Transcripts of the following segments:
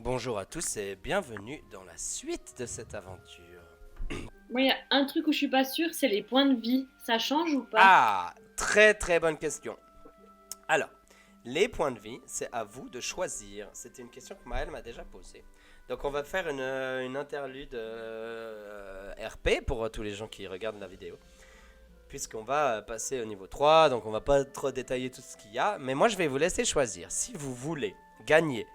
Bonjour à tous et bienvenue dans la suite de cette aventure. Moi, il y a un truc où je suis pas sûre, c'est les points de vie. Ça change ou pas? Ah, très très bonne question. Alors, les points de vie, c'est à vous de choisir. C'était une question que Maël m'a déjà posée. Donc on va faire une interlude RP pour tous les gens qui regardent la vidéo. Puisqu'on va passer au niveau 3, donc on va pas trop détailler tout ce qu'il y a. Mais moi je vais vous laisser choisir. Si vous voulez gagner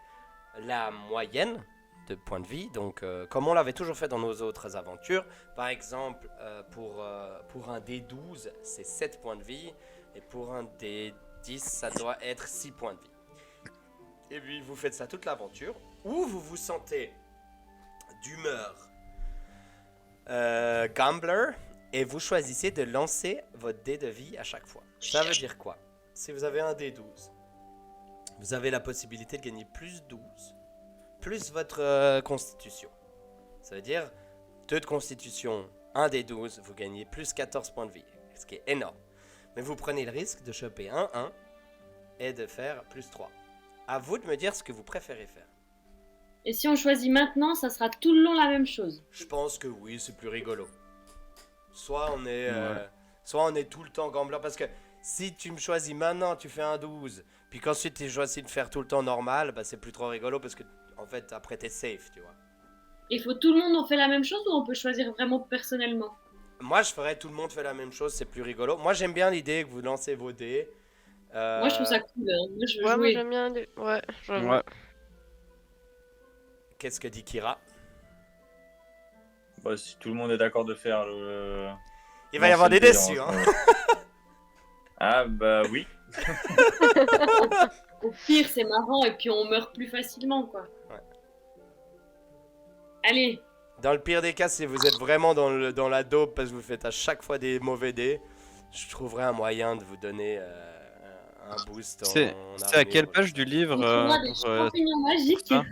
la moyenne de points de vie, donc comme on l'avait toujours fait dans nos autres aventures. Par exemple, pour un D12, c'est 7 points de vie, et pour un D10, ça doit être 6 points de vie. Et puis vous faites ça toute l'aventure, ou vous vous sentez d'humeur gambler, et vous choisissez de lancer votre dé de vie à chaque fois. Ça veut dire quoi? Si vous avez un D12, vous avez la possibilité de gagner plus 12 plus votre constitution. Ça veut dire 2 de constitution, 1 des 12, vous gagnez plus 14 points de vie, ce qui est énorme. Mais vous prenez le risque de choper 1 et de faire plus 3. À vous de me dire ce que vous préférez faire. Et si on choisit maintenant, ça sera tout le long la même chose. Je pense que oui, c'est plus rigolo. Soit on est, Ouais. soit on est tout le temps gambler, parce que si tu me choisis maintenant, tu fais un 12, puis qu'ensuite tu choisis de faire tout le temps normal, bah c'est plus trop rigolo, parce que en fait après t'es safe, tu vois. Il faut tout le monde en fait la même chose ou on peut choisir vraiment personnellement? Moi, je ferais tout le monde fait la même chose, c'est plus rigolo. Moi, j'aime bien l'idée que vous lancez vos dés. Moi, je trouve Euh, ça cool, hein. Moi, je veux Ouais, moi jouer. j'aime bien. Ouais, j'avoue. Ouais. Qu'est-ce que dit Kira? Bah, si tout le monde est d'accord de faire Il va y avoir des lancer le dé déçus, hein. Ah bah oui. Au pire, c'est marrant et puis on meurt plus facilement, quoi. Ouais. Allez, Dans le pire des cas, si vous êtes vraiment dans la dope parce que vous faites à chaque fois des mauvais dés, je trouverai un moyen de vous donner un boost C'est en c'est à quelle armure. page du livre on trouvera des pour champignons magiques. ça?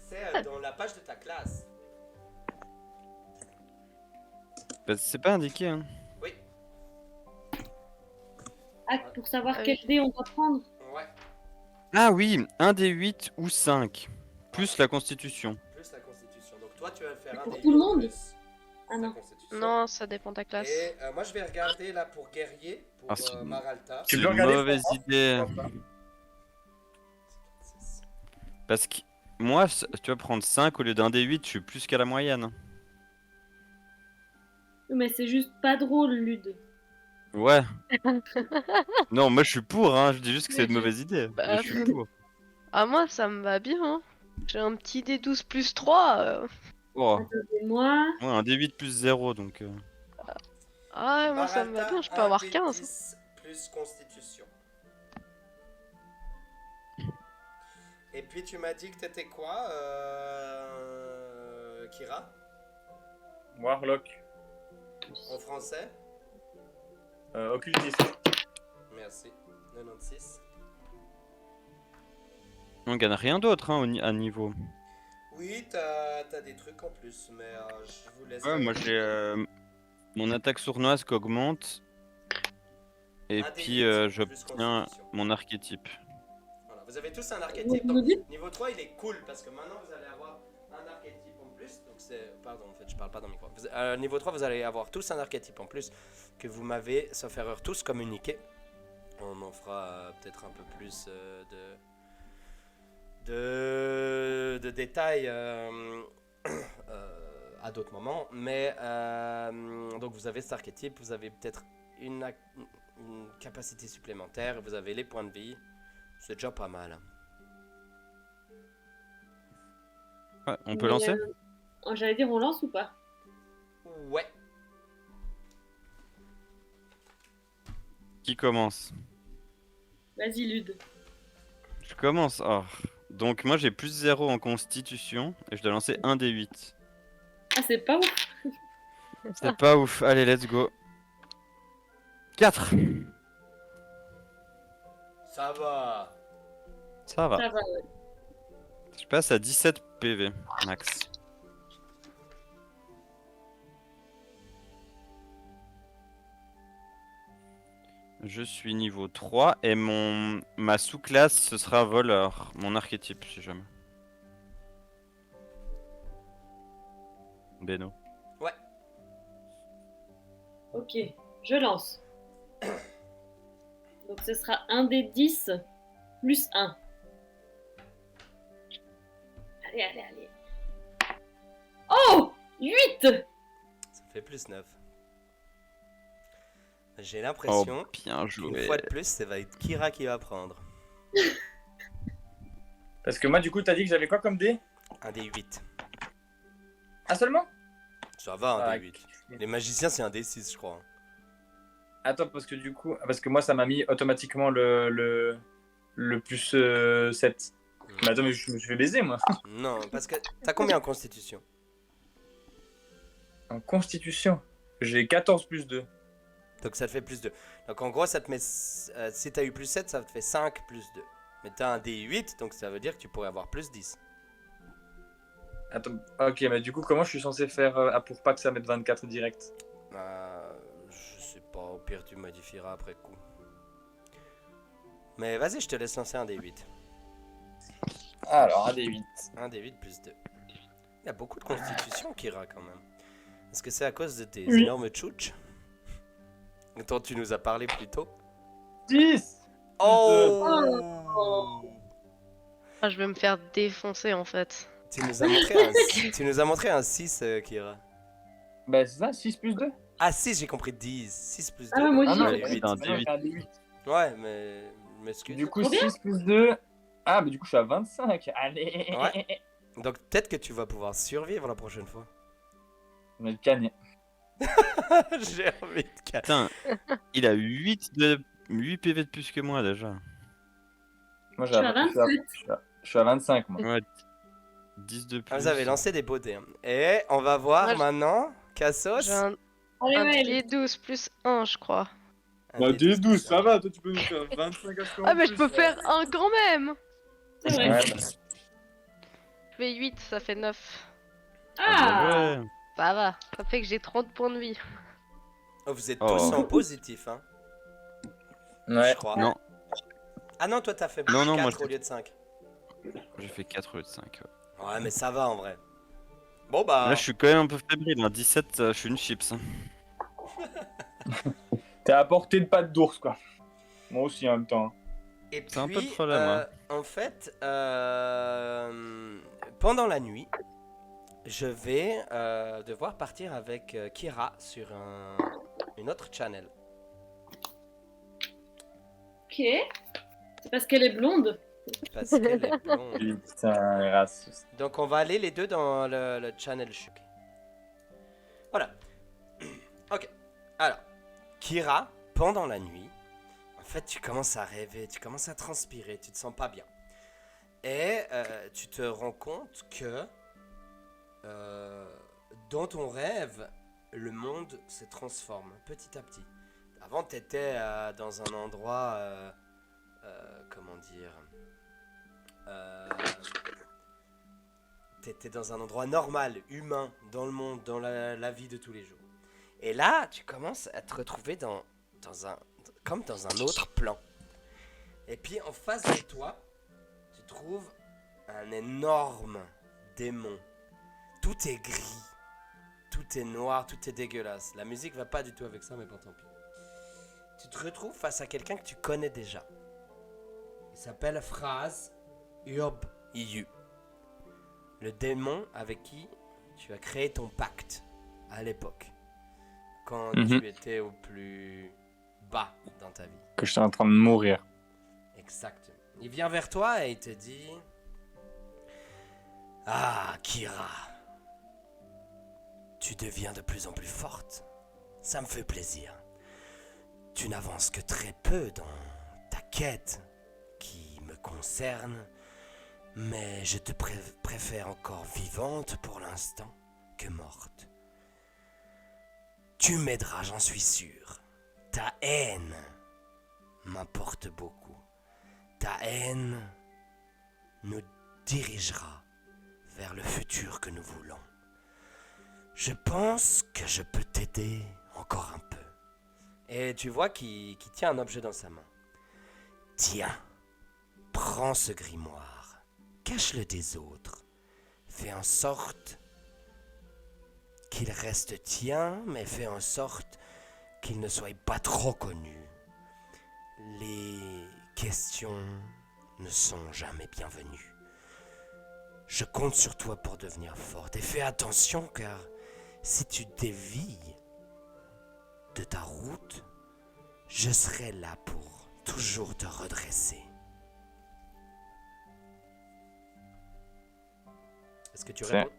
C'est dans la page de ta classe. Bah, c'est pas indiqué, hein. Oui. Ah, pour savoir Ah quel oui. dé on va prendre. Ouais. Ah oui, un des 8 ou 5. Plus la constitution. Plus la constitution. Donc toi, tu vas faire Et un pour des tout le 8 monde? plus Ah ta non. constitution. Non, ça dépend de ta classe. Et moi, je vais regarder là pour guerrier, pour Ah, c'est Maralta. c'est peux une regarder, mauvaise Florent idée. Pourquoi pas? Parce que moi, tu vas prendre 5 au lieu d'un des 8, je suis plus qu'à la moyenne. Mais c'est juste pas drôle, Lude. Ouais. Non, moi je suis pour, hein. Je dis juste que c'est Mais une mauvaise idée. Bah, Mais je suis pour. Ah, moi ça me va bien. Hein. J'ai un petit D12 plus 3. Oh. Attendez-moi. Ouais, un des 8 plus 0, donc... Ah, ouais, moi ça me va Maralta, bien, je peux un avoir des 15. 10 plus constitution. Et puis tu m'as dit que t'étais quoi, Kira? Warlock. En français? Occultiste. Merci. 96. On gagne rien d'autre, hein, à niveau. Oui, t'as des trucs en plus, mais je vous laisse. Ouais, moi j'ai mon attaque sournoise qui augmente. Et Un des puis 8 plus j'obtiens constitution. mon archétype. Voilà, vous avez tous un Vous archétype. me Donc, dites? niveau 3, il est cool parce que maintenant vous allez avoir un archétype en plus. Donc, c'est. Pardon, en fait, je parle pas dans le micro. Niveau 3, vous allez avoir tous un archétype en plus que vous m'avez, sauf erreur, tous communiqué. On en fera peut-être un peu plus de détails à d'autres moments. Mais donc, vous avez cet archétype, vous avez peut-être une capacité supplémentaire, vous avez les points de vie. C'est déjà pas mal. Hein. Ouais, on peut Mais, lancer? J'allais dire, on lance ou pas? Ouais. Qui commence? Vas-y, Lude. Je commence. Oh. Donc moi j'ai plus 0 en constitution et je dois lancer un des 8. Ah, c'est pas ouf. C'est pas ouf. Allez, let's go. 4. Ça va. Ça va. Ça va, ouais. Je passe à 17 PV max. Je suis niveau 3 et ma sous-classe ce sera voleur, mon archétype si jamais. Beno. Ok, je lance. Donc ce sera un des 10 plus 1. Allez, allez, allez. Oh 8. Ça fait plus 9. J'ai Oh, l'impression bien qu'une joué. fois de plus, ça va être Kira qui va prendre. Parce que moi, du coup, t'as dit que j'avais quoi comme dé? Un des 8. Ah, seulement? Ça va, un Ah, des 8. Les magiciens, c'est un des 6, je crois. Attends, parce que du coup, parce que moi, ça m'a mis automatiquement le plus 7. Mais attends, mais je me suis fait baiser, moi. Non, parce que t'as combien en constitution? En constitution, j'ai 14 plus 2. Donc ça te fait plus 2. Donc en gros, ça te met. Si t'as eu plus 7, ça te fait 5 plus 2. Mais t'as un D8, donc ça veut dire que tu pourrais avoir plus 10. Attends, ok, mais du coup, comment je suis censé faire pour pas que ça mette 24 direct? Je sais pas, au pire tu modifieras après coup. Mais vas-y, je te laisse lancer un D8. Alors, un des 8. Un D8 plus 2. Il y a beaucoup de constitution, Kira, quand même. Est-ce que c'est à cause de tes Oui. énormes tchouches dont tu nous as parlé plus tôt? 10. Oh Ah, je vais me faire défoncer en fait. Tu nous as montré un 6, Kira. Bah, c'est ça, 6 plus 2. Ah 6, j'ai compris 10. 6 plus 2. Ah, moi aussi, non, j'ai c'est compris. huit. un D8. un des 8. Ouais, mais... m'excuse. Du coup, Combien 6 plus 2. Ah, mais du coup, je suis à 25. Allez. Ouais. Donc peut-être que tu vas pouvoir survivre la prochaine fois. On a le canet. J'ai envie de casser. Putain, il a 8 PV de plus que moi déjà. Moi, Je suis à 27. je suis à 25, moi. Ouais, 10 de plus. Ah, vous avez lancé des beaux dés. Hein. Et on va voir Moi, je- maintenant, Cassos. J'ai un, Allez, un ouais, D12 plus 1, je crois. Un dé de plus, hein. va, toi tu peux nous faire 25 à ce Ah, mais je peux faire un quand même. c'est vrai. Ouais, Je fais 8, ça fait 9. Ah, Ouais. Ça va, ça fait que j'ai 30 points de vie. Oh, vous êtes Oh. tous en positif, hein, ouais. je crois. Non, Ah non, toi t'as fait Non, 4 non, moi, au lieu de 5. j'ai fait 4 au lieu de 5. Ouais, mais ça va en vrai. Bon bah... Là, je suis quand même un peu fébrile. Hein. 17, je suis une chips. Hein. T'es à portée de patte d'ours, quoi. Moi aussi, en même temps. Et C'est un peu puis, le problème, hein. en fait, pendant la nuit, je vais devoir partir avec Kira sur une autre channel. ok. C'est parce qu'elle est blonde. Parce qu'elle est blonde. Putain, raciste. Donc on va aller les deux dans le channel Chuk. Voilà. Ok. Alors, Kira, pendant la nuit, en fait, tu commences à rêver, tu commences à transpirer, tu te sens pas bien. Et tu te rends compte que dans ton rêve, le monde se transforme petit à petit. Avant, tu étais dans un endroit, comment dire, t'étais dans un endroit normal, humain, dans le monde, dans la vie de tous les jours. Et là, tu commences à te retrouver comme dans un autre plan. Et puis en face de toi, tu trouves un énorme démon. Tout est gris, tout est noir, tout est dégueulasse. La musique va pas du tout avec ça, mais bon, tant pis. Tu te retrouves face à quelqu'un que tu connais déjà. Il s'appelle Phrase Urb Iyu. Le démon avec qui tu as créé ton pacte à l'époque. Quand Mhm. tu étais au plus bas dans ta vie. Que je suis en train de mourir. Exactement. Il vient vers toi et il te dit... Ah, Kira. Tu deviens de plus en plus forte. Ça me fait plaisir. Tu n'avances que très peu dans ta quête qui me concerne, mais je te préfère encore vivante pour l'instant que morte. Tu m'aideras, j'en suis sûr. Ta haine m'importe beaucoup. Ta haine nous dirigera vers le futur que nous voulons. Je pense que je peux t'aider encore un peu. Et tu vois qu'il tient un objet dans sa main. Tiens, prends ce grimoire, cache-le des autres, fais en sorte qu'il reste tien, mais fais en sorte qu'il ne soit pas trop connu. Les questions ne sont jamais bienvenues. Je compte sur toi pour devenir forte et fais attention car si tu dévies de ta route, je serai là pour toujours te redresser. Est-ce que tu réponds?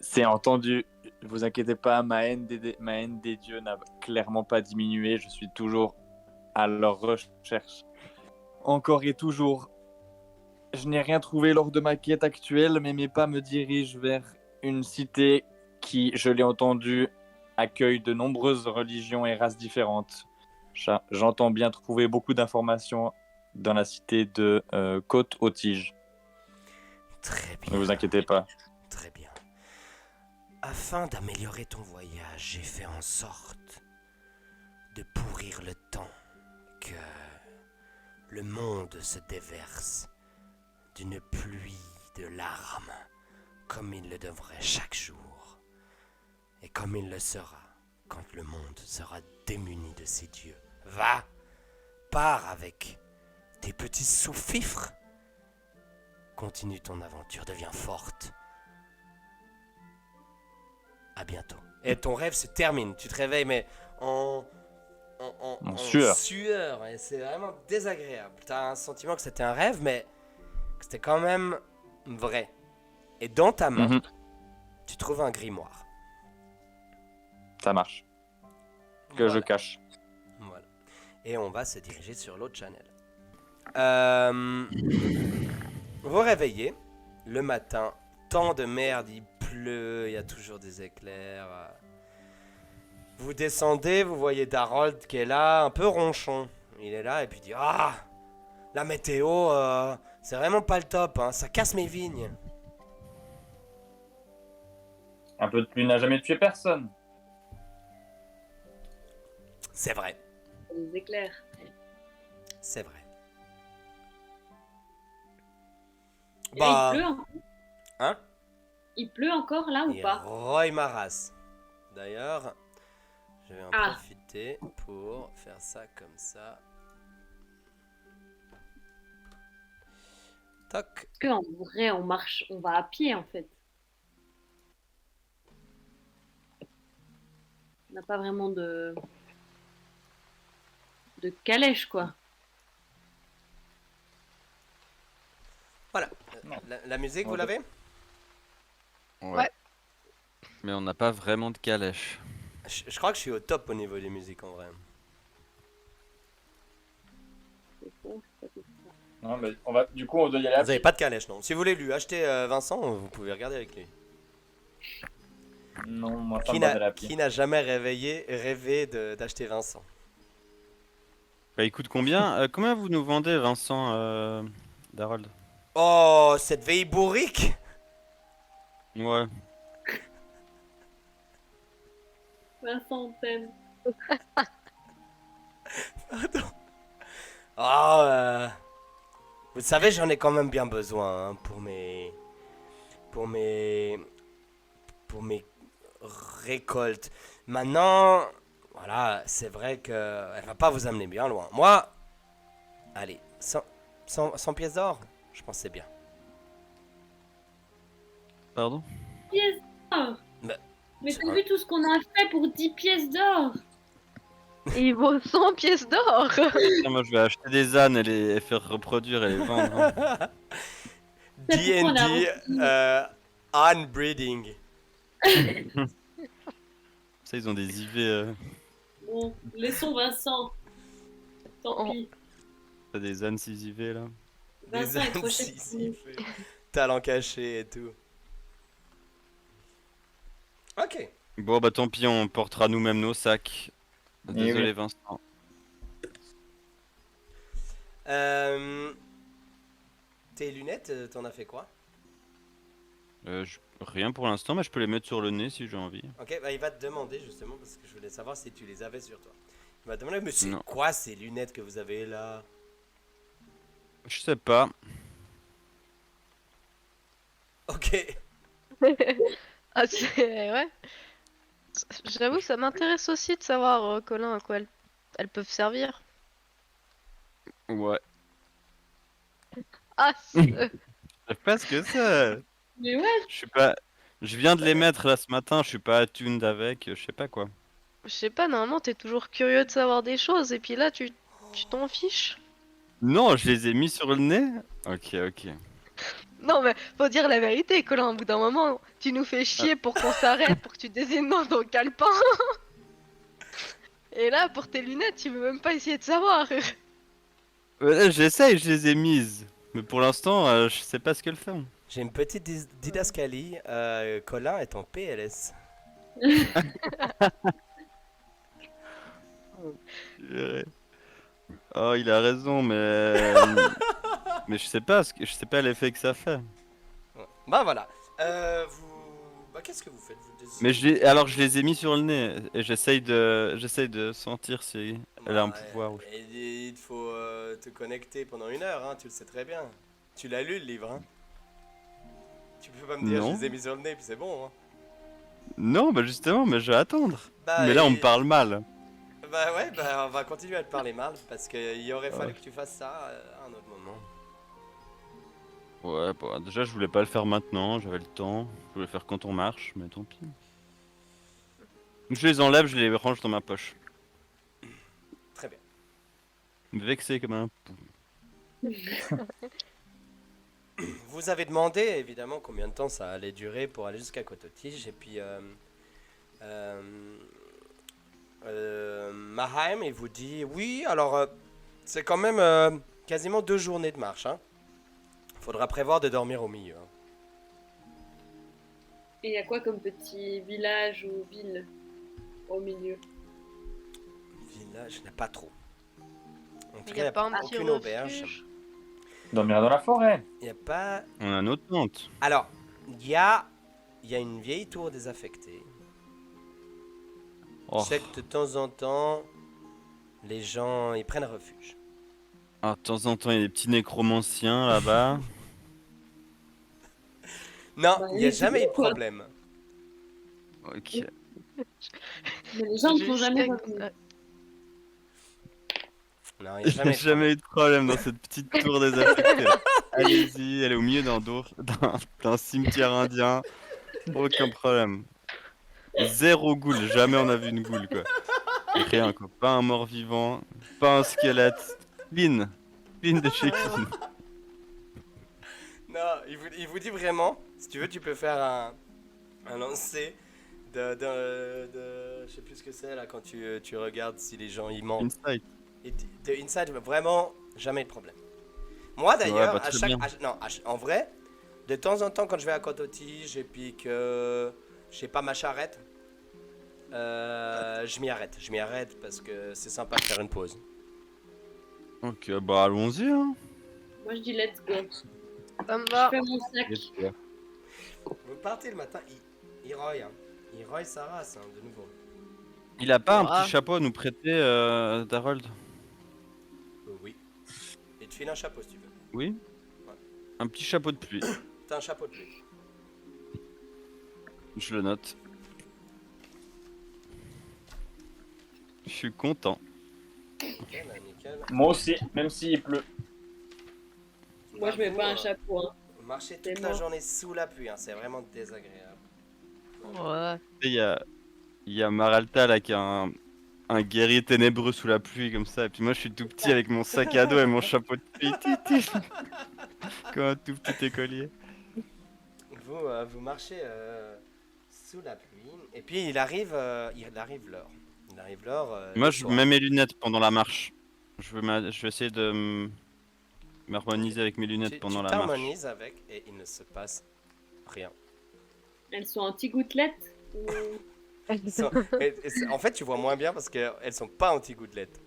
C'est entendu. Ne vous inquiétez pas, ma haine des dieux n'a clairement pas diminué. Je suis toujours à leur recherche. Encore et toujours. Je n'ai rien trouvé lors de ma quête actuelle, mais mes pas me dirigent vers une cité qui, je l'ai entendu, accueille de nombreuses religions et races différentes. J'entends bien trouver beaucoup d'informations dans la cité de Côte-aux-Tiges. Très bien. Ne vous inquiétez pas. Très bien. Afin d'améliorer ton voyage, j'ai fait en sorte de pourrir le temps que le monde se déverse d'une pluie de larmes, comme il le devrait chaque jour, et comme il le sera quand le monde sera démuni de ses dieux. Va, pars avec tes petits sous-fifres. Continue ton aventure, deviens forte. À bientôt. Et ton rêve se termine. Tu te réveilles, mais en sueur. Et c'est vraiment désagréable. T'as un sentiment que c'était un rêve, mais que c'était quand même vrai. Et dans ta main, tu trouves un grimoire. Ça marche. Que Voilà. je cache. Voilà. Et on va se diriger sur l'autre channel. Vous réveillez le matin. Temps de merde, il pleut, il y a toujours des éclairs. Vous descendez, vous voyez Darold qui est là, un peu ronchon. Il est là et puis il dit: Ah, la météo, c'est vraiment pas le top, hein, ça casse mes vignes. Un peu de pluie n'a jamais tué personne. C'est vrai, Les éclairs. c'est vrai. Et là, il pleut encore. Hein? Il pleut encore là ou Et pas? Roy Maras. D'ailleurs, je vais en Ah. profiter pour faire ça comme ça. Toc. Parce qu'en vrai, on marche, on va à pied en fait. On n'a pas vraiment de calèche quoi. Voilà. La musique, vous l'avez? Ouais. Mais on n'a pas vraiment de calèche. Je crois que je suis au top au niveau des musiques en vrai. C'est faux, c'est pas tout ça. Non, mais du coup, on doit y aller à Vous avez pas de calèche, non? Si vous voulez lui acheter Vincent, vous pouvez regarder avec lui. Non, moi, Qui n'a jamais rêvé d'acheter Vincent? Bah, il coûte combien? Combien vous nous vendez, Vincent, Darold? Oh, cette vieille bourrique! Ouais. Vincent, on t'aime. Pardon. Oh, vous savez, j'en ai quand même bien besoin hein, pour mes récoltes. Maintenant, voilà, c'est vrai que elle va pas vous amener bien loin. Moi, allez, 100 pièces d'or, je pense que c'est bien. Pardon? Pièces d'or. Bah, Mais c'est t'as un- vu tout ce qu'on a fait pour 10 pièces d'or? Et il vaut 100 pièces d'or. Putain, moi je vais acheter des ânes et les faire reproduire et les vendre, hein. C'est pourquoi on a D&D Unbreeding. Ça, ils ont des IV. Bon, laissons Vincent. Tant Oh. pis. T'as des ânes 6 IV là. Vincent est trop ânes, cher si, pour si, nous. fait talent caché et tout. Ok. Bon, bah tant pis, on portera nous-mêmes nos sacs. Désolé, oui. Vincent. Tes lunettes, t'en as fait quoi? Rien pour l'instant, mais je peux les mettre sur le nez si j'ai envie. Ok, bah il va te demander justement parce que je voulais savoir si tu les avais sur toi. Il va te demander, mais c'est Non. quoi ces lunettes que vous avez là? Je sais pas. Ok. Ah, c'est... Ouais. J'avoue, ça m'intéresse aussi de savoir, Colin, à quoi elles peuvent servir. Ouais. Ah, Je sais pas ce que c'est. Mais ouais, Je suis pas. Je viens de les mettre là ce matin, je suis pas attuned avec, je sais pas quoi. je sais pas, normalement, t'es toujours curieux de savoir des choses, et puis là, tu t'en fiches. Non, je les ai mis sur le nez. Ok, ok. Non, mais faut dire la vérité, Colin, au bout d'un moment, tu nous fais Ah. chier pour qu'on s'arrête, pour que tu désignes dans ton calepin. Et là, pour tes lunettes, tu veux même pas essayer de savoir. J'essaye, je les ai mises. Mais pour l'instant, je sais pas ce qu'elles font. J'ai une petite didascalie. Colin est en PLS. Ouais. Oh, il a raison, mais mais je sais pas je sais pas l'effet que ça fait. Ouais. Bah voilà. Bah qu'est-ce que vous faites vous Mais alors je les ai mis sur le nez et j'essaye de sentir si elle a un pouvoir. Et il te faut te connecter pendant 1 heure, hein, tu le sais très bien. Tu l'as lu le livre, hein. Tu peux pas me dire je Non. les ai mis sur le nez puis c'est bon, hein. Non, bah justement, mais je vais attendre. Bah, Mais là, on me parle mal. Bah ouais, bah on va continuer à te parler mal parce qu'il aurait fallu Ouais. que tu fasses ça à un autre moment. Ouais, bah déjà, je voulais pas le faire maintenant, j'avais le temps. Je voulais le faire quand on marche, mais tant pis. Je les enlève, je les range dans ma poche. Très bien. Vexé comme un... Vous avez demandé évidemment combien de temps ça allait durer pour aller jusqu'à Cototige et puis euh, Maheim il vous dit oui alors c'est quand même quasiment 2 journées de marche, hein. Faudra prévoir de dormir au milieu, hein. et il y a quoi comme petit village ou ville au milieu? Village, il n'y a pas trop. En tout Il cas, y il n'y a pas un petit aucune auberge. refuge. Dormir dans la forêt. Il n'y a pas. On a notre tente. Alors, il y a une vieille tour désaffectée. Oh. Je sais que de temps en temps, les gens y prennent refuge. Ah, de temps en temps, il y a des petits nécromanciens là-bas. Non, Bah il n'y a oui, jamais eu de c'est quoi. problème. Ok. Mais les gens ne sont Je jamais sais revenus. Non, il n'y a Il n'y a jamais eu de jamais problème. eu de problème dans cette petite tour désaffectée là. Allez-y, elle est au milieu d'un cimetière indien. Aucun problème. Zéro goule, jamais on a vu une goule quoi. Rien quoi. Pas un mort-vivant, pas un squelette. Clean. Clean de chez Clean. Non, il vous dit vraiment, si tu veux, tu peux faire un lancer je sais plus ce que c'est là quand tu regardes si les gens y mentent. Insight. Et de inside, vraiment, jamais de problème. Moi d'ailleurs, bah, à très chaque. bien. Non, en vrai, de temps en temps, quand je vais à Cototige et puis que j'ai pas ma charrette, je m'y arrête. Je m'y arrête parce que c'est sympa de faire une pause. Ok, bah allons-y hein. Moi je dis let's go. Ça me Je va. fais mon sac. Vous partez le matin, Iroy, hein. Iroy sa race, hein, de nouveau. Il a pas un Ah. petit chapeau à nous prêter, Darold? Oui. Et tu files un chapeau si tu veux. Oui? Ouais. Un petit chapeau de pluie. T'as un chapeau de pluie. Je le note. Je suis content. Ok, bah, nickel. Moi aussi, même s'il pleut. Moi je mets Vous, pas un chapeau. Hein. Vous marchez C'est toute la mort. journée sous la pluie, hein, c'est vraiment désagréable. Ouais. Il y a Maralta là qui a un guerrier ténébreux sous la pluie comme ça. Et puis moi je suis tout petit avec mon sac à dos et mon chapeau de pluie. Titi. Comme un tout petit écolier. Vous marchez sous la pluie, et puis il arrive l'heure. Il arrive l'heure. Moi le je soir. mets mes lunettes pendant la marche. Je vais essayer de m'harmoniser avec mes lunettes Tu pendant la marche. t'harmonises avec, et il ne se passe rien. Elles sont anti-gouttelettes ou... Ils sont- en fait, tu vois moins bien parce qu'elles sont pas anti-gouttelettes.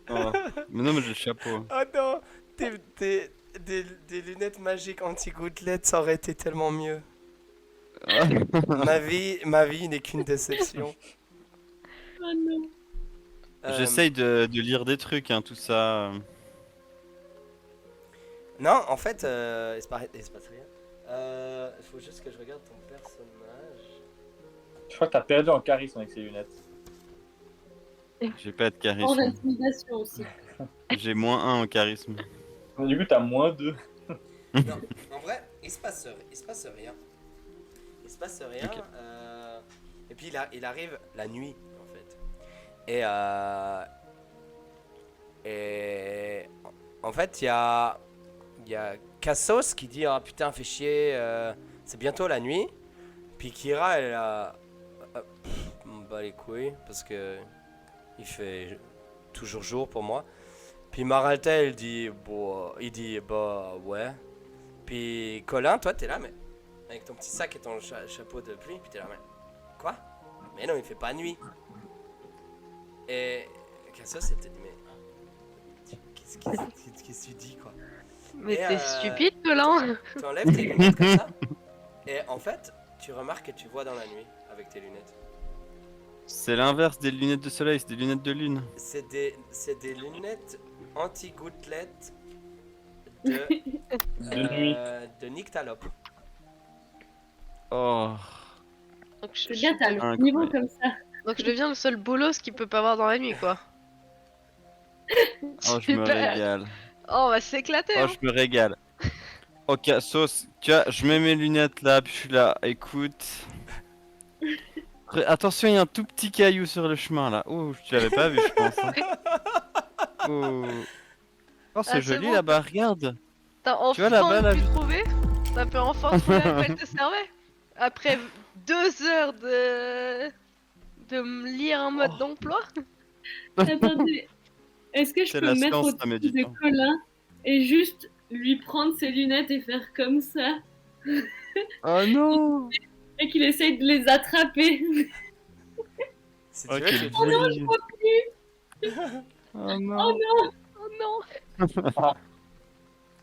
Oh. Mais non mais j'ai le chapeau. Oh non, des lunettes magiques anti-gouttelettes, ça aurait été tellement mieux. ma vie n'est qu'une déception. Oh non. J'essaye de lire des trucs, hein, tout ça. Non, en fait, il se passe rien. Il faut juste que je regarde ton personnage. Je crois que t'as perdu en charisme avec ces lunettes. J'ai pas de En charisme. intimidation aussi. J'ai -1 en charisme. Du coup, t'as -2. Non, en vrai, il se passe rien. Il se passe rien. Ok. Et puis il arrive la nuit en fait. Et en fait, il y a Cassos qui dit ah putain fais chier, c'est bientôt la nuit. Puis Kira elle a bah les couilles parce que il fait toujours jour pour moi. Puis Maralta il dit bah ouais. Puis Colin toi t'es là mais avec ton petit sac et ton chapeau de pluie puis t'es là mais quoi? Mais non il fait pas nuit. Et Cassos elle te dit mais qu'est-ce que tu dis quoi? Mais Et, t'es stupide, Colin. Tu enlèves tes lunettes comme ça. Et en fait, tu remarques que tu vois dans la nuit avec tes lunettes. C'est l'inverse des lunettes de soleil, c'est des lunettes de lune. C'est des lunettes anti-gouttelettes de, De nuit. de Nyctalope. Oh. Donc C'est bien, t'as le Incroyable. niveau comme ça. donc je deviens le seul bolos qui peut pas voir dans la nuit, quoi. Oh, je me Super. régale. Oh, on va s'éclater. Oh, Hein. je me régale. Ok, sauce, tu vois, je mets mes lunettes là, puis je suis là, écoute. Attention, il y a un tout petit caillou sur le chemin là. Oh, tu l'avais pas vu, je pense. Hein. Oh, oh c'est Ah, c'est joli bon. là-bas, regarde. T'as Tu vois, là-bas, enfin là, pu juste- trouver. T'as pu enfin trouver à quoi elle te servait. Après 2 heures de me lire un mode Oh. d'emploi. Attendez, est-ce que je C'est peux la me mettre science, au-dessus ça médite, de hein. Colin et juste lui prendre ses lunettes et faire comme ça Oh non. et qu'il essaye de les attraper? Si Oh, tu veux, quel tu dis- bully. Oh Oh non. non, Oh non.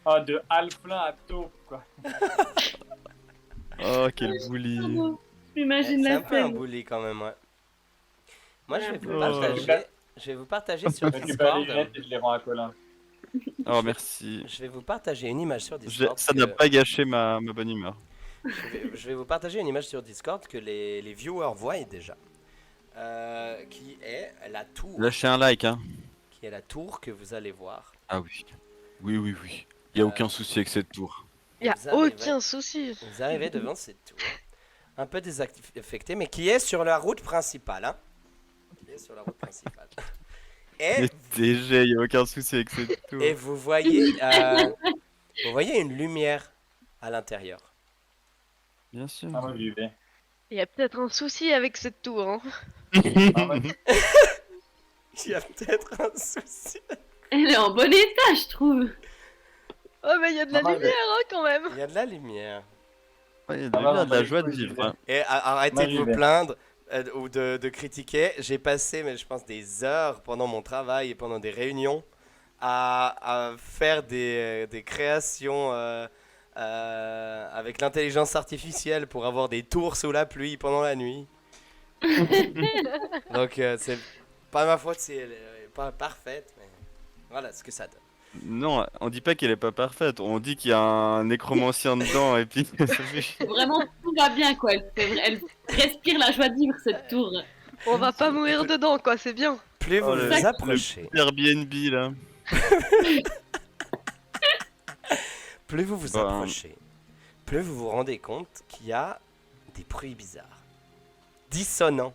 Ah, de Halflin à taupe, quoi. Oh, quel bully. pardon. J'imagine c'est un la peu un scène. bully quand même, ouais. Moi, je vais vous Oh. partager. Je vais vous partager sur Je récupère les Discord. lunettes et je les rends à Colin. Oh, merci. Je vais vous partager une image sur Discord. Ça n'a que- pas gâché ma bonne humeur. je vais vous partager une image sur Discord que les viewers voient déjà. Qui est la tour. Lâchez un like, hein. Qui est la tour que vous allez voir. Ah oui. Oui, oui, oui. Y a aucun souci avec cette tour. Y a Vous arrivez- aucun souci. Vous arrivez devant cette tour. Un peu désaffectée, mais qui est sur la route principale. Hein. Qui est sur la route principale. Et, Mais déjà, y a aucun souci avec cette tour. et vous voyez une lumière à l'intérieur. Bien sûr. Ah, moi, j'y vais. Y a peut-être un souci avec cette tour. Hein. Ah, ouais. Il y a peut-être un souci. Elle est en bon état, je trouve. Oh, mais y a de la Ah, ouais. lumière, hein, quand même. Il y a de la lumière. Ouais, y a Ah, bah, de la bah, joie de j'y vivre. vais. Hein. Et arrêtez Moi, de j'y vous vais. plaindre ou de critiquer. J'ai passé, mais je pense, des heures pendant mon travail et pendant des réunions à faire des créations avec l'intelligence artificielle pour avoir des tours sous la pluie pendant la nuit. Donc c'est pas ma faute si elle est pas parfaite, mais voilà ce que ça donne. Non, on dit pas qu'elle est pas parfaite. On dit qu'il y a un nécromancien dedans et puis ça fait. Vraiment, tout va bien, quoi. Elle respire la joie de vivre, cette tour. On va pas mourir dedans, quoi, c'est bien. Plus vous Oh, vous le- approchez, Airbnb là. plus vous vous Bah, approchez, plus vous vous rendez compte qu'il y a des bruits bizarres, dissonants.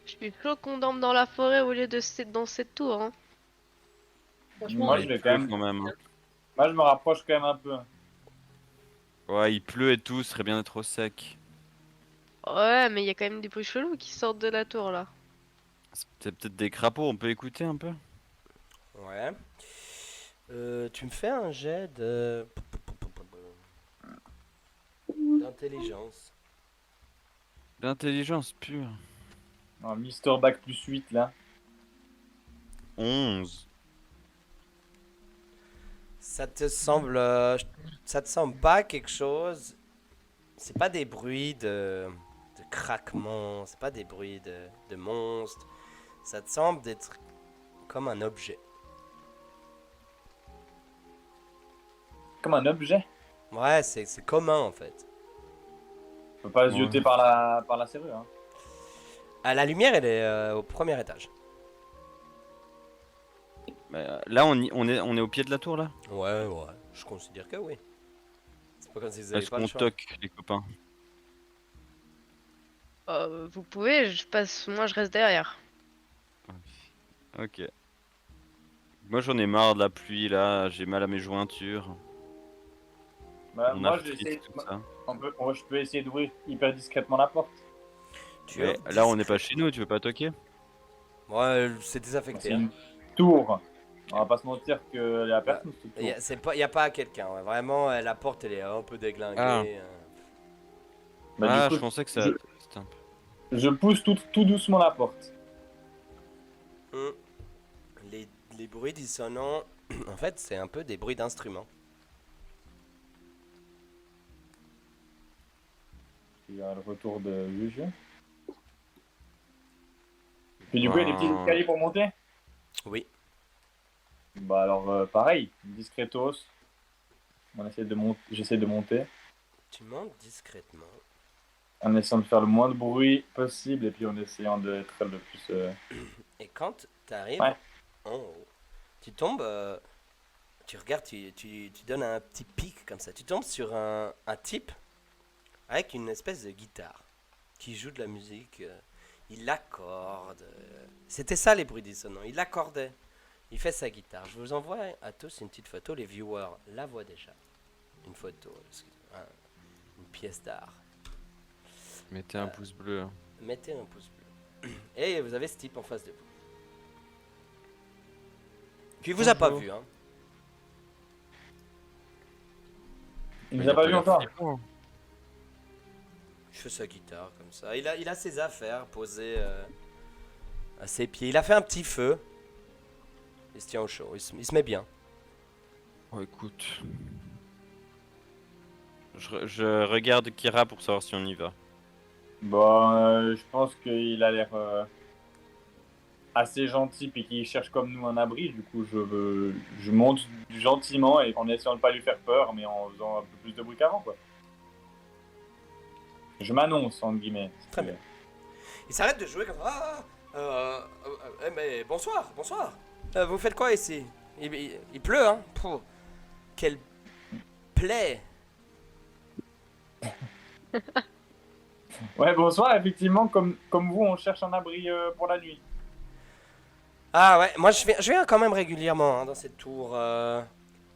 Je suis chaud qu'on dorme dans la forêt au lieu de dans cette tour. Hein. Franchement, Moi, il je vais pleut quand même. quand même. Hein. Moi, je me rapproche quand même un peu. Ouais, il pleut et tout, ce serait bien d'être au sec. Ouais, mais y a quand même des bruits chelous qui sortent de la tour, là. C'est peut-être des crapauds, on peut écouter un peu. Ouais. Tu me fais un jet d'intelligence. D'intelligence pure. Non, Mister Bac plus 8 là. 11. Ça te semble pas quelque chose. C'est pas des bruits de craquement, c'est pas des bruits de monstres. Ça te semble d'être comme un objet. comme un objet. Ouais, c'est commun en fait. On peut pas se Ouais. jeter par la serrure. Hein. Ah, la lumière, elle est au premier étage. Là, on est au pied de la tour, là? Ouais, je considère que oui. C'est pas comme si vous avez Est-ce pas le qu'on choix. toque, les copains? Vous pouvez, moi je reste derrière. Ok. Moi, j'en ai marre de la pluie, là. J'ai mal à mes jointures. Bah, Mon moi, arthrite, tout ça. je peux essayer d'ouvrir hyper discrètement la porte. Mais là, on n'est pas chez nous, tu veux pas toquer? Ouais, c'est C'est désaffecté. une tour. On va pas se mentir qu'il y a personne sur cette tour. Il n'y a pas quelqu'un. Ouais. Vraiment, la porte, elle est un peu déglinguée. Ah. Bah, Ah, du je coup, pensais que ça... je- c'était un peu- je pousse tout doucement la porte. Hum. Les bruits dissonants, en fait, c'est un peu des bruits d'instruments. Il y a le retour de Juju. Puis du coup, il y a des petits Ah. escaliers pour monter. Oui. Bah alors, pareil, discretos. J'essaie de monter. Tu montes discrètement. En essayant de faire le moins de bruit possible et puis en essayant d'être le plus... Et quand tu arrives Ouais. en haut, tu tombes, tu regardes, tu donnes un petit pic comme ça. Tu tombes sur un type avec une espèce de guitare qui joue de la musique. Il accorde. C'était ça les bruits dissonants. Il accordait. Il fait sa guitare. Je vous envoie à tous une petite photo. Les viewers la voient déjà. Une photo, une pièce d'art. Mettez un pouce bleu. Hein. Mettez un pouce bleu. Et vous avez ce type en face de vous. Qui vous a pas vu, hein. Il nous a pas vu encore. Flippant. Il fait sa guitare comme ça. Il a ses affaires posées à ses pieds. Il a fait un petit feu. Il se tient au chaud. Il se met bien. Oh, écoute. Je regarde Kira pour savoir si on y va. Bon, je pense qu'il a l'air assez gentil puis qu'il cherche comme nous un abri. Du coup, je monte gentiment et en essayant de pas lui faire peur, mais en faisant un peu plus de bruit qu'avant, quoi. Je m'annonce, entre guillemets. Très bien. Il s'arrête de jouer comme ça. Mais bonsoir. Vous faites quoi ici? Il pleut, hein. Pouh. Quelle plaie. Ouais, bonsoir. Effectivement, comme vous, on cherche un abri pour la nuit. Ah ouais, moi je viens quand même régulièrement hein, dans cette tour.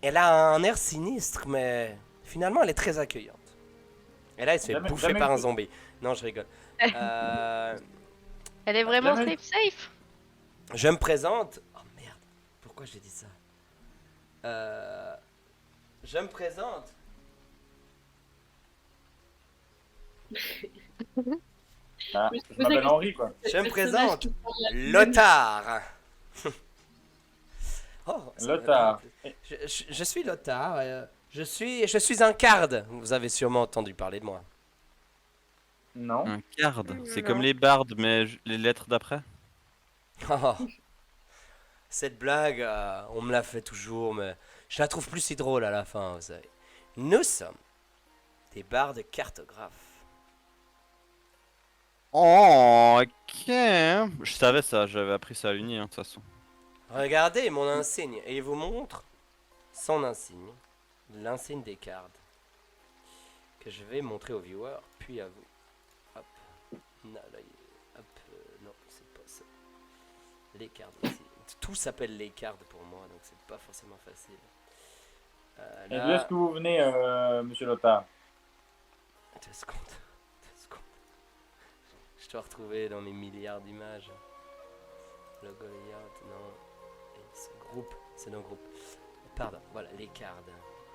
Elle a un air sinistre, mais finalement elle est très accueillante. Et là, elle se fait Jamais- bouffer jamais par un vu. zombie. Non, je rigole. Elle est vraiment Jamais. safe. Je me présente. Oh merde, pourquoi j'ai dit ça? Je me présente. Ah, Je me je posais m'appelle la Henri, quoi. Je me Le personnage présente. qui parle à- Lothar. Oh, ça Lothar. me- je suis Lothar. Je suis un carde. Vous avez sûrement entendu parler de moi. Non. Un carde. C'est Non. comme les bardes, mais les lettres d'après. Oh. Cette blague, on me la fait toujours, mais je la trouve plus si drôle à la fin, vous savez. Nous sommes des bardes cartographes. Oh, ok. Je savais ça, j'avais appris ça à l'Uni, hein, de toute façon. Regardez mon insigne, et il vous montre son insigne, l'insigne des cardes, que je vais montrer aux viewers, puis à vous. Hop. Non, là, hop, non, c'est pas ça. Les cardes ici. Tout s'appelle les cartes pour moi, donc c'est pas forcément facile. Et Là, d'où est-ce que vous venez, monsieur Lothar? 2 secondes. 2 secondes. Je dois retrouver dans mes milliards d'images. Logo layout, non. Et ce groupe, c'est nos groupes. Pardon, voilà, les cartes.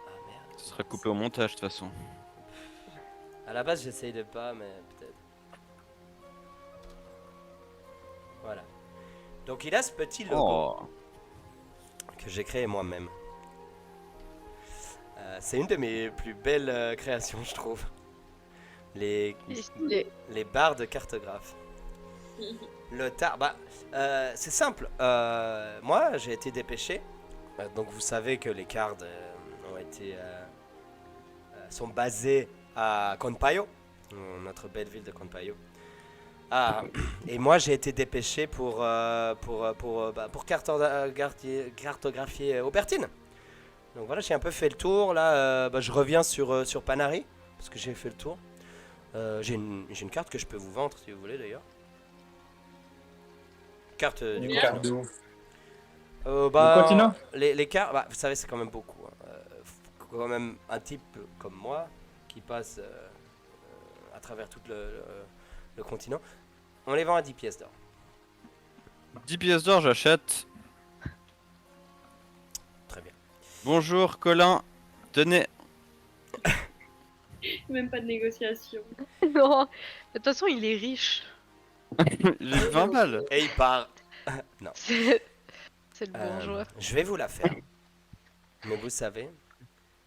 Ah merde. Ce sera coupé au montage, de toute façon. À la base, j'essaye de pas, mais peut-être. Voilà. Donc il a ce petit logo Oh. que j'ai créé moi-même. C'est une de mes plus belles créations, je trouve. Les barres de cartographes. Lothar, bah, c'est simple. Moi, j'ai été dépêché. Donc, vous savez que les cartes ont été sont basés à Conpaio, notre belle ville de Conpaio. Ah, et moi j'ai été dépêché pour cartographier Aubertine. Donc voilà, j'ai un peu fait le tour. Là, je reviens sur Panari, parce que j'ai fait le tour. J'ai une carte que je peux vous vendre si vous voulez d'ailleurs. Carte du Bien. Carte de ouf. continent les cartes, vous savez, c'est quand même beaucoup. Faut quand même un type comme moi qui passe à travers tout le continent. On les vend à 10 pièces d'or. 10 pièces d'or, j'achète. Très bien. Bonjour, Colin. Tenez. Même pas de négociation. Non, de toute façon, il est riche. J'ai 20 balles. Et il part. Non. C'est le bourgeois. Je vais vous la faire. Mais vous savez,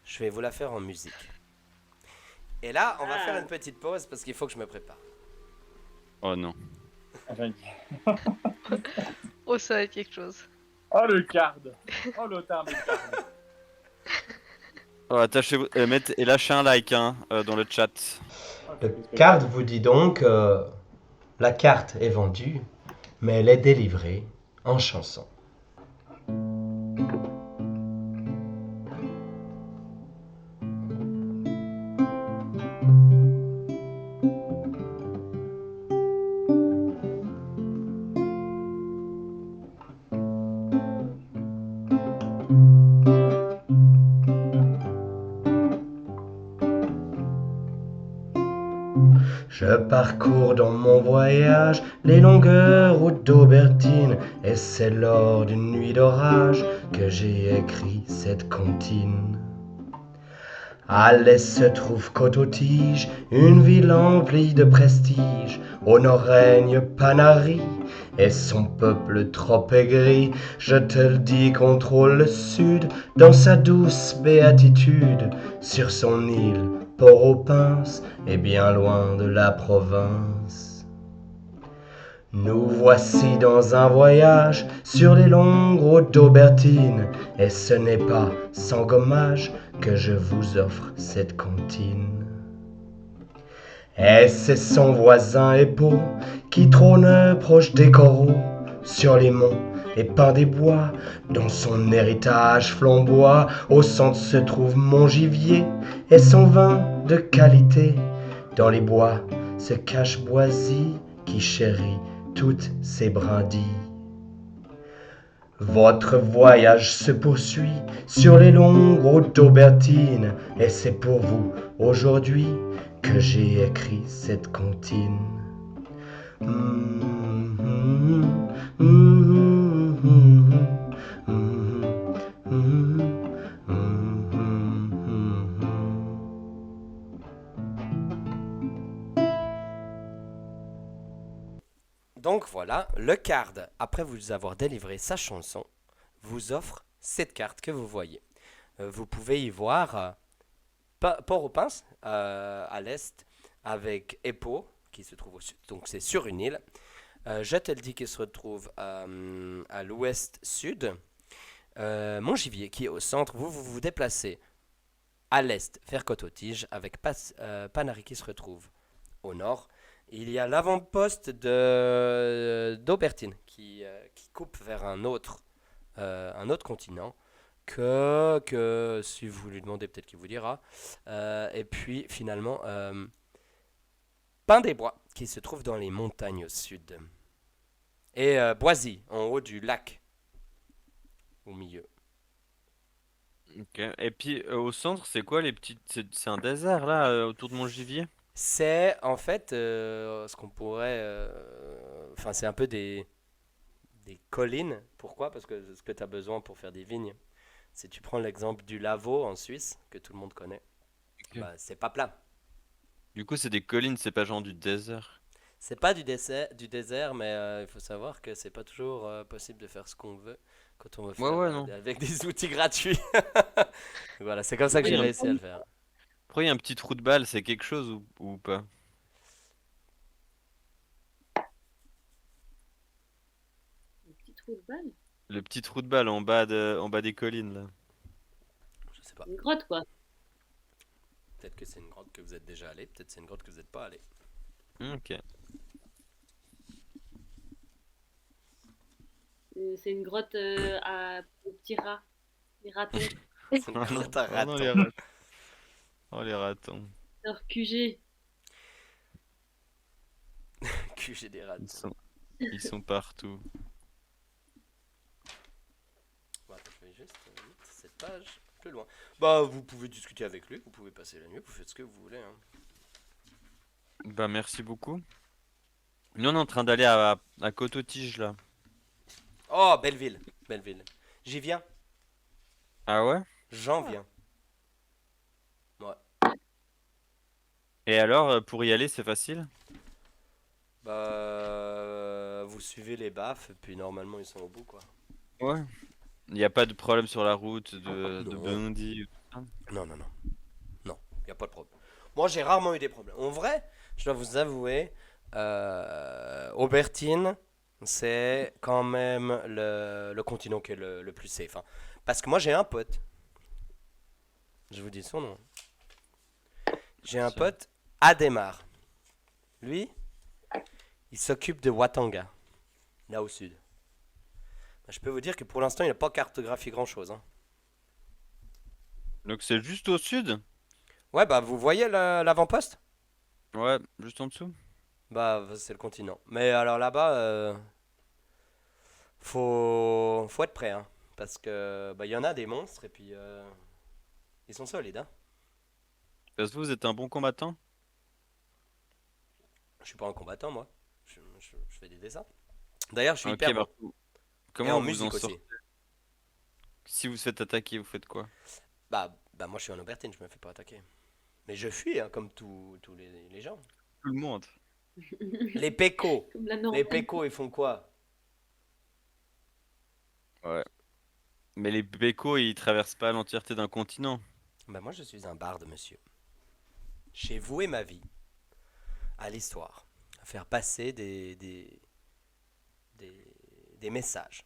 je vais vous la faire en musique. Et là, on va faire une petite pause parce qu'il faut que je me prépare. Oh non. Oh, ça va être quelque chose. Oh le card. Oh l'otard du card. Oh, attachez-vous et lâchez un like dans le chat. Le carte vous dit donc la carte est vendue, mais elle est délivrée en chanson. Je parcours dans mon voyage les longueurs routes d'Aubertine, et c'est lors d'une nuit d'orage que j'ai écrit cette comptine. À l'est se trouve Cototige, une ville emplie de prestige. Au nord règne Panari, et son peuple trop aigri, je te le dis, contrôle le sud dans sa douce béatitude. Sur son île, Port-au-Prince est bien loin de la province. Nous voici dans un voyage sur les longues routes d'Aubertine, et ce n'est pas sans gommage que je vous offre cette comptine. Et c'est son voisin Épau qui trône proche des coraux, sur les monts et peint des bois, dont son héritage flamboie. Au centre se trouve Montgivier et son vin de qualité. Dans les bois se cache Boisy qui chérit toutes ses brindilles. Votre voyage se poursuit sur les longues routes d'Aubertine, et c'est pour vous aujourd'hui que j'ai écrit cette comptine. Donc voilà, le card, après vous avoir délivré sa chanson, vous offre cette carte que vous voyez. Vous pouvez y voir Port-au-Prince à l'est, avec Épau qui se trouve au sud, donc c'est sur une île. Je te le dis qu'il se retrouve à l'ouest-sud. Montgivier qui est au centre. Vous déplacez à l'est vers Cototige, avec Panari qui se retrouve au nord. Il y a l'avant-poste d'Aubertine qui coupe vers un autre continent que si vous lui demandez, peut-être qu'il vous dira. Et puis finalement, Pain des Bois qui se trouve dans les montagnes au sud. Et Boisy en haut du lac au milieu. Ok. Et puis au centre, c'est quoi les petites. C'est un désert là autour de Montgivier? C'est en fait ce qu'on pourrait. Enfin, c'est un peu des collines. Pourquoi? Parce que ce que tu as besoin pour faire des vignes, si tu prends l'exemple du Lavaux en Suisse, que tout le monde connaît, Ok. c'est pas plat. Du coup, c'est des collines, c'est pas genre du désert. C'est pas du désert, mais il faut savoir que c'est pas toujours possible de faire ce qu'on veut quand on veut Ouais, faire ouais, non. avec des outils gratuits. Voilà, c'est comme ça que j'ai réussi à le faire. Après, il y a un petit trou de balle, c'est quelque chose ou pas? Un petit trou de balle. Le petit trou de balle en bas des collines là. Je sais pas. Une grotte, quoi. Peut-être que c'est une grotte que vous êtes déjà allé, peut-être c'est une grotte que vous n'êtes pas allé. Ok. C'est une grotte à petits rats. Les ratons. C'est une grotte à Oh non, ratons. les ratons. Oh, les ratons. Leur QG. Que j'ai des ratons. Ils sont partout. Bon, attends, je vais juste vite cette page plus loin. Bah, vous pouvez discuter avec lui, vous pouvez passer la nuit, vous faites ce que vous voulez. Hein. Bah, merci beaucoup. Nous, on est en train d'aller à Cototige, là. Oh, Belleville. Belleville. J'y viens. Ah ouais? J'en viens. Ouais. Et alors, pour y aller, c'est facile? Bah, vous suivez les baffes, et puis normalement ils sont au bout, quoi. Ouais. Il n'y a pas de problème sur la route de Non. Bundy. Non, non, non. Non, y a pas de problème. Moi, j'ai rarement eu des problèmes. En vrai, je dois vous avouer, Aubertine, c'est quand même le continent qui est le plus safe. Hein. Parce que moi, j'ai un pote. Je vous dis son nom. J'ai un Tiens. pote, Ademar. Lui, il s'occupe de Watanga, là au sud. Je peux vous dire que pour l'instant, il n'a pas cartographié grand-chose. Hein. Donc c'est juste au sud? Ouais, bah vous voyez l'avant-poste? Ouais, juste en dessous. Bah, c'est le continent. Mais alors là-bas, faut être prêt, hein. Parce que bah, il y en a des monstres et puis ils sont solides, hein. Parce que vous êtes un bon combattant? Je suis pas un combattant, moi. Je fais des dessins. D'ailleurs, je suis Ok, hyper bah, bon. Et comment en vous en musique aussi. sortez? Si vous vous faites attaquer, vous faites quoi? Bah, moi, je suis en Aubertine, je me fais pas attaquer. Mais je fuis, hein, comme tous les gens. Tout le monde. Les pécos. Comme la Les Normande. pécos, ils font quoi? Ouais. Mais les bécos, ils traversent pas l'entièreté d'un continent. Bah, moi, je suis un barde, monsieur. J'ai voué ma vie à l'histoire, à faire passer des messages.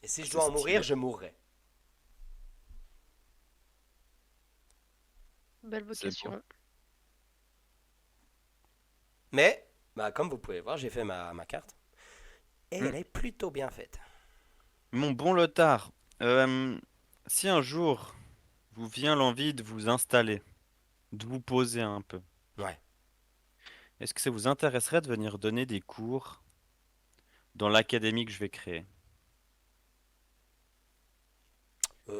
Et si je dois en mourir, je mourrai. Belle C'est vocation. Mais, bah, comme vous pouvez voir, j'ai fait ma carte. Et Mm. elle est plutôt bien faite. Mon bon Lothar, si un jour vous vient l'envie de vous installer, de vous poser un peu, Ouais. est-ce que ça vous intéresserait de venir donner des cours dans l'académie que je vais créer?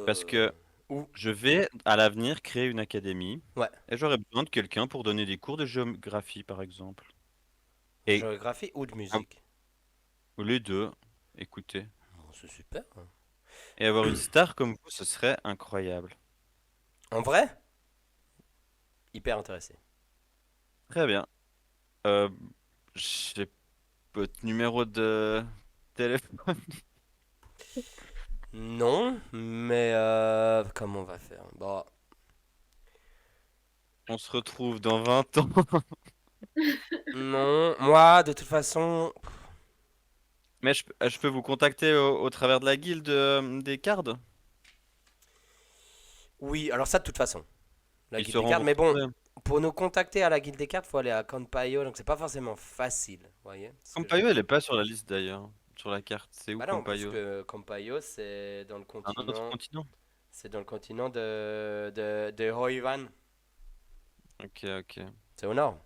Parce que Où? je vais à l'avenir créer une académie Ouais. et j'aurais besoin de quelqu'un pour donner des cours de géographie, par exemple. Et Géographie ou de un- musique? les deux, écoutez. Bon, c'est super. Hein. Et avoir une star comme vous, ce serait incroyable. En vrai? Hyper intéressé. Très bien. Euh, j'ai votre numéro de téléphone. Non, mais comment on va faire? Bon, On se retrouve dans 20 ans. non, moi, de toute façon, Mais je peux vous contacter au travers de la guilde des cards. oui, alors ça, de toute façon, la Ils guilde des seront cartes, mais bon, remboursés. pour nous contacter à la guilde des cartes, faut aller à Campaio, donc c'est pas forcément facile, vous voyez? Ce que je veux Campaio, elle est dire. pas sur la liste d'ailleurs, sur la carte. C'est où Bah non, parce Campaio? que Campaio, c'est dans le Un autre continent, continent? c'est dans le continent de Roivan. Ok, ok, C'est au nord,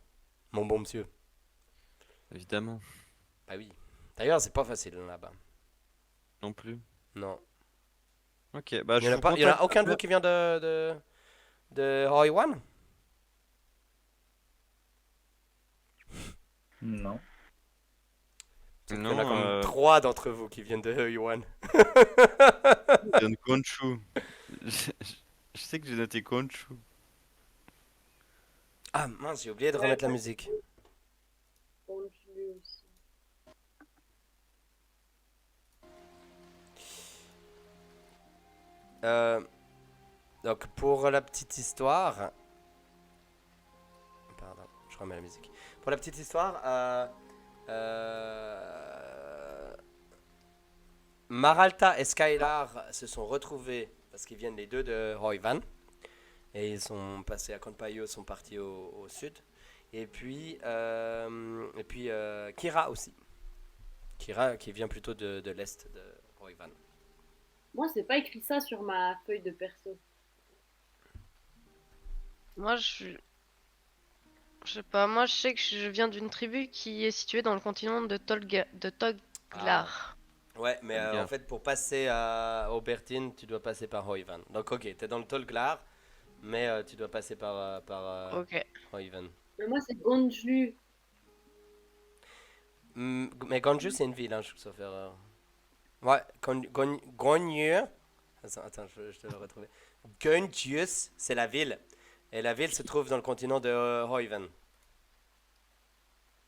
mon bon monsieur. évidemment. Bah oui. D'ailleurs, c'est pas facile là-bas. Non plus. Non. Ok, bah Il y je en a vous pas, il y en a contacte. aucun de vous qui vient de Roivan? Non. Peut-être qu'il y en a Non, comme trois d'entre vous qui viennent de Roivan. je donne Konshu. Je, je- je sais que j'ai noté Konshu. Ah mince, j'ai oublié de remettre la musique. Euh, donc pour la petite histoire... Pardon, je remets la musique. Pour la petite histoire, Maralta et Skylar se sont retrouvés parce qu'ils viennent les deux de Roivan. Et ils sont passés à Kanpayo, sont partis au sud. Et puis Kira aussi. Kira qui vient plutôt de l'est de Roivan. Moi, c'est pas écrit ça sur ma feuille de perso. Moi, je sais pas, moi je sais que je viens d'une tribu qui est située dans le continent de Toglar. Ouais, mais Bien. en fait, pour passer à Obertine, tu dois passer par Roivan. Donc, ok, t'es dans le Tolglar, mais tu dois passer par Ok. Roivan. Mais moi, c'est Gonju. Mais Gonju, c'est une ville, hein, sauf erreur. Ouais, Gonju. Attends, je te le retrouver. Gonjus, c'est la ville. Et la ville se trouve dans le continent de Roivan.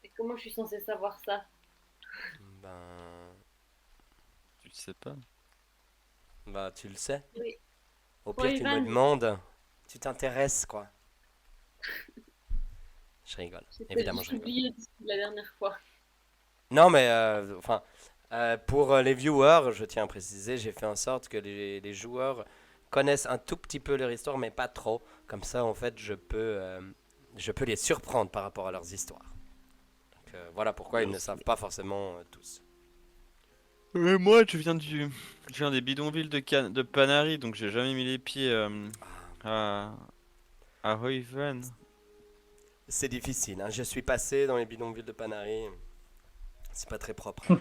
Et comment je suis censée savoir ça? Ben. Tu le sais pas. Bah, tu le sais. Oui. Au pire, tu me Roivan. demandes. Tu t'intéresses, quoi. Je rigole. J'ai Évidemment, peut-être je rigole. oublié d'ici la dernière fois. Non, mais pour les viewers, je tiens à préciser, j'ai fait en sorte que les joueurs connaissent un tout petit peu leur histoire, mais pas trop. Comme ça, en fait, je peux les surprendre par rapport à leurs histoires. Donc, voilà pourquoi ils ne savent pas forcément tous. Moi, je viens des bidonvilles de Panari, donc j'ai jamais mis les pieds à Roivan. C'est difficile, hein. Je suis passé dans les bidonvilles de Panari. C'est pas très propre.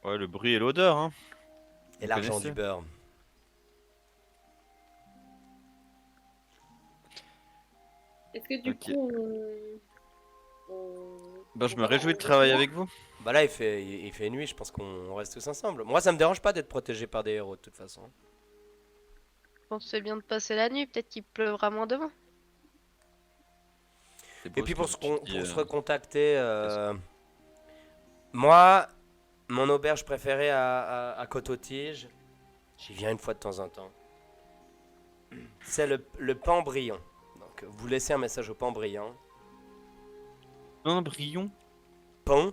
Ouais, le bruit et l'odeur, hein. Et Vous l'argent connaissez. du beurre. Est-ce que du Ok. coup, Bah, je on me va- réjouis on de va travailler voir avec vous. Bah là, il fait nuit, je pense qu'on reste tous ensemble. Moi, ça me dérange pas d'être protégé par des héros, de toute façon. Je pense que c'est bien de passer la nuit, peut-être qu'il pleuvra moins demain. C'est beau Et puis ce que tu dis, pour se recontacter, moi, mon auberge préférée à Cototige, j'y viens une fois de temps en temps. C'est le pan brillant. Donc, vous laissez un message au pan brillant. Un brillon. Pan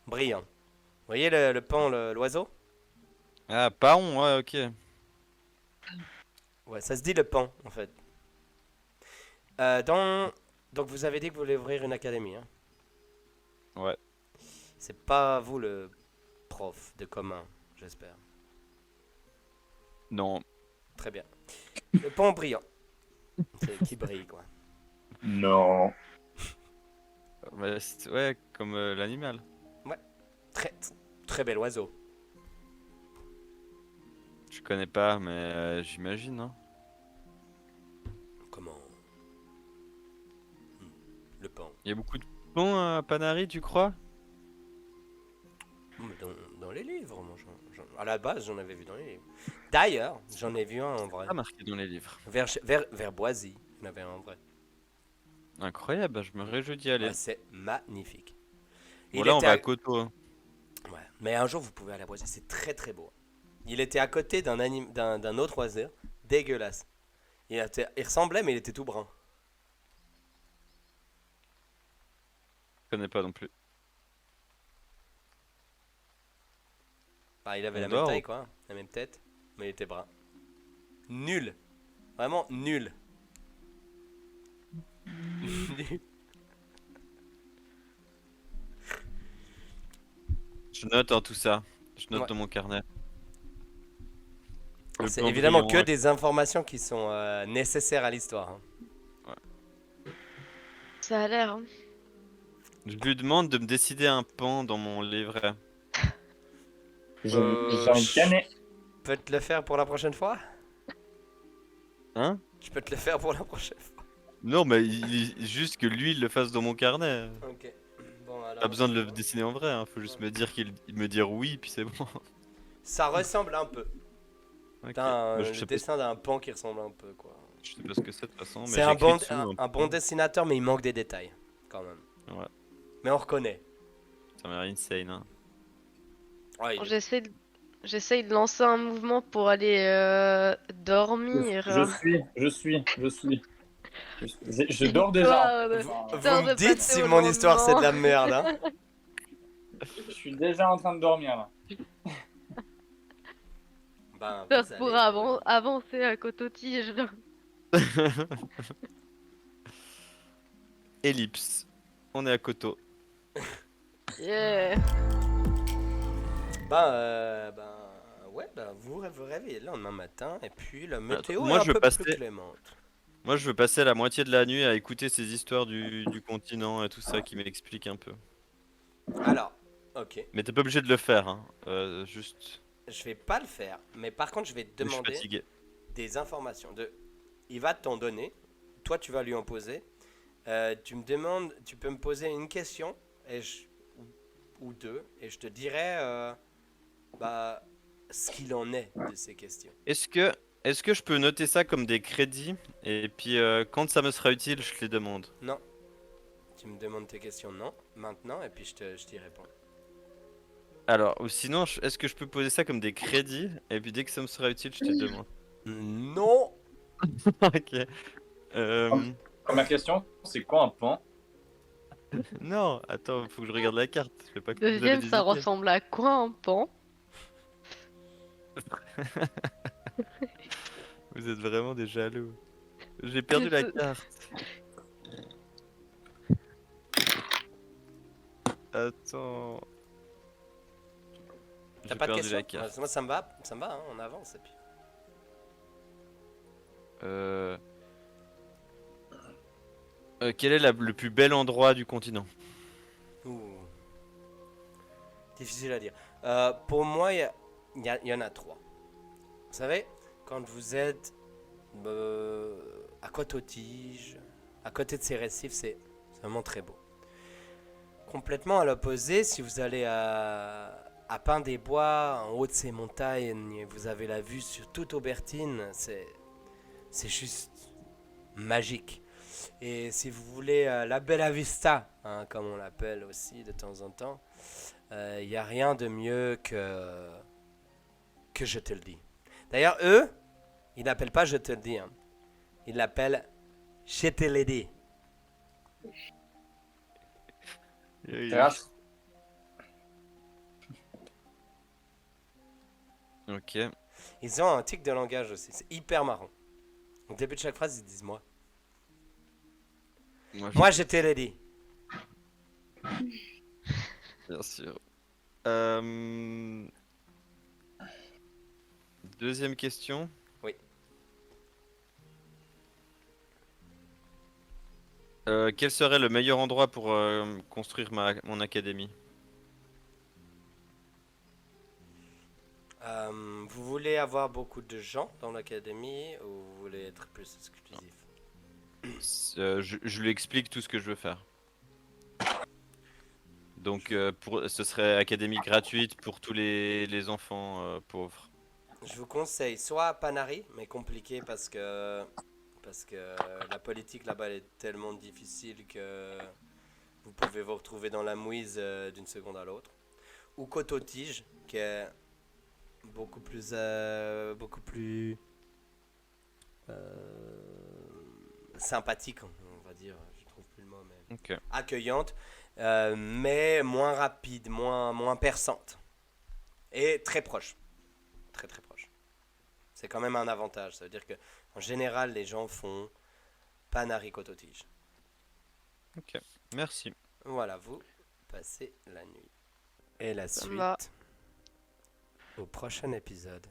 brillant. Vous voyez le pan, l'oiseau? Ah, paon, ouais, ok. Ouais, ça se dit le pan, en fait. Donc, vous avez dit que vous voulez ouvrir une académie, hein? Ouais. C'est pas vous le prof de commun, j'espère. Non. Très bien. Le pan brillant. C'est qui brille, quoi. Non. Ouais, comme l'animal. Très, très bel oiseau. Je connais pas, mais j'imagine, hein. Comment? Le pan. Il y a beaucoup de pans à Panari, tu crois? Mais dans les livres, moi, à la base, j'en avais vu dans les livres. D'ailleurs, j'en ai vu un en vrai. Pas marqué dans les livres. Vers Boisy, il y en avait un en vrai. Incroyable, bah, je me réjouis d'y aller. Ouais, c'est magnifique. Voilà, on était va à- à Koto, hein. Ouais. Mais un jour, vous pouvez aller à Boisy, c'est très très beau. Il était à côté d'un autre oiseau, dégueulasse. Il ressemblait, mais il était tout brun. Je connais pas non plus. Bah, il avait On la même dort. taille, quoi, la même tête, mais il était brun. Nul. Vraiment nul. Nul. Je note tout ça. Je note Ouais. dans mon carnet. Le C'est plan évidemment brillant, que des informations qui sont nécessaires à l'histoire, hein. Ça a l'air, hein. Je lui demande de me décider un pan dans mon livret. J'ai Euh, un canet. Je peux te le faire pour la prochaine fois? Hein? Je peux te le faire pour la prochaine fois. Non, mais juste que lui il le fasse dans mon carnet. Ok. Bon, alors. Pas besoin de le dessiner en vrai, hein. Faut juste me dire me dire oui, puis c'est bon. Ça ressemble un peu. Ok. T'as Bah, je le sais pas, dessin d'un pan qui ressemble un peu, quoi. je sais pas ce que c'est de toute façon, mais C'est un j'écris bon, dessous, un bon dessinateur, mais il manque des détails, quand même. Ouais. Mais on reconnaît. Ça m'a l'air insane, hein. Ouais, Bon, j'essaye de lancer un mouvement pour aller dormir. Je dors déjà. Vous Tard me de dites passer si au mon histoire c'est de la lendemain. merde, hein. Je suis déjà en train de dormir là. Bah Ben, Ça vous pourra allez- avancer à coton-tige. Là. Ellipse. On est à Koto. Yeah. Ouais, vous vous réveillez le lendemain matin et puis la météo moi, est un je veux peu plus passer- clémente. Moi, je veux passer la moitié de la nuit à écouter ces histoires du continent et tout ça qui m'explique un peu. Alors, ok, Mais t'es pas obligé de le faire, hein. Juste, je vais pas le faire, mais par contre, je vais te je suis demander fatigué. des informations. Il va t'en donner, toi tu vas lui en poser. Tu me demandes, tu peux me poser une question ou deux, et je te dirai bah, ce qu'il en est de ces questions. Est-ce que je peux noter ça comme des crédits et puis quand ça me sera utile, je te les demande. Non, tu me demandes tes questions, non, maintenant, et puis je t'y réponds. Alors, ou sinon, est-ce que je peux poser ça comme des crédits et puis dès que ça me sera utile, je te demande. Non. Ok. Euh, Ma question, c'est quoi un pan? Non, attends, faut que je regarde la carte. Je sais pas que vous avez Deuxième, des ça idées. ressemble à quoi un pan? Vous êtes vraiment des jaloux. J'ai perdu la carte. Attends. T'as J'ai pas de perdu la questions? carte. Moi ça me va, hein, on avance. Et puis... Euh... quel est le plus bel endroit du continent? Ouh. Difficile à dire. Pour moi, il y en a trois. Vous savez, quand vous êtes à Coton-Tige, à côté de ces récifs, c'est vraiment très beau. Complètement à l'opposé, si vous allez à Pin-des-Bois, en haut de ces montagnes, et vous avez la vue sur toute Aubertine, c'est juste magique. Et si vous voulez la Bella Vista, hein, comme on l'appelle aussi de temps en temps, il n'y a rien de mieux que je te le dis. D'ailleurs, eux, ils l'appellent pas je te le dis, hein. Ils l'appellent je te l'ai dit. Grâce. Ok. Ils ont un tic de langage aussi, c'est hyper marrant. Au début de chaque phrase, ils disent moi. Moi, je te l'ai dit. Bien sûr. Deuxième question. Oui. Quel serait le meilleur endroit pour construire mon académie? Vous voulez avoir beaucoup de gens dans l'académie ou vous voulez être plus exclusif? Je lui explique tout ce que je veux faire. Donc, ce serait académie gratuite pour tous les enfants pauvres. Je vous conseille soit Panari, mais compliqué parce que la politique là-bas est tellement difficile que vous pouvez vous retrouver dans la mouise d'une seconde à l'autre. Ou Coton-Tige, qui est beaucoup plus sympathique, on va dire. Je trouve plus le mot, mais Ok. accueillante, mais moins rapide, moins perçante et très proche, très très proche. C'est quand même un avantage. Ça veut dire que en général, les gens font Panari Coton-Tige. Ok. Merci. Voilà, vous passez la nuit. Et la Ça suite va. au prochain épisode.